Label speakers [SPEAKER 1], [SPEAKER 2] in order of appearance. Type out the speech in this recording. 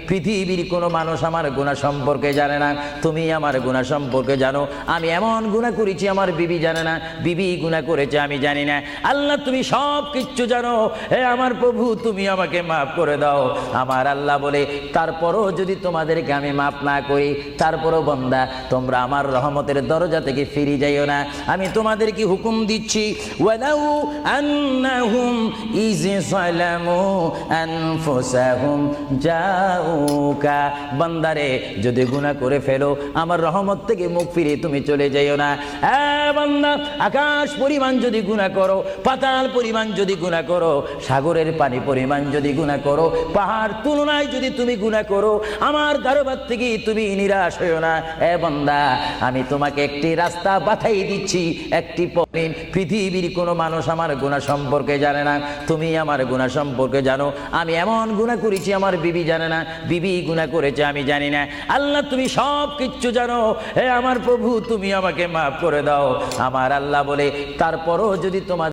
[SPEAKER 1] পৃথিবীর কোনো মানুষ আমার গুনাহ সম্পর্কে জানে না, তুমি আমার গুনাহ সম্পর্কে জানো। আমি এমন গুনাহ করেছি আমার বিবি জানে না, বিবি গুনাহ করেছে আমি জানি না। আল্লাহ তুমি সব কিচ্ছু জানো, হে আমার প্রভু তুমি আমাকে মাফ করে দাও। আমার আল্লাহ বলে তারপরও যদি তোমাদেরকে আমি মাফ না করি, তারপরও বান্দা তোমরা আমার রহমতের দরজা থেকে ফিরে যাইও না। আমি তোমাদেরকে হুকুম দিচ্ছি, ওয়ালাউ আন্নাহুম ইয যালামু আনফুসাহুম জাউকা, বান্দারে যদি গুনাহ করে ফেলো আমার রহমত থেকে মুখ ফিরে তুমি চলে যাইও না। বান্দা আকাশ পরিমাণ যদি গুনাহ করো, পাতাল পরিমাণ যদি গুনাহ করো, সাগরের পানি পরিমাণ যদি গুনাহ করো, পাহাড় তুলনায় যদি তুমি গুনাহ করো, আমার দরবার থেকে তুমি নিরাশ হইও না। বান্দা আমি তোমাকে একটি রাস্তা বাতাই দিচ্ছি, একটি পথ। পৃথিবীর কোনো মানুষ আমার গুনাহ সম্পর্কে জানে না, তুমি আমার গুনাহ সম্পর্কে জানো। আমি এমন গুনাহ করেছি আমার বিবি জানে না, বিবি গুনাহ করেছে আমি জানি না। আল্লাহ তুমি সব কিচ্ছু জানো, হে আমার প্রভু তুমি আমাকে মাফ করে দাও। আমার আল্লাহ বলে তারপরও যদি তোমার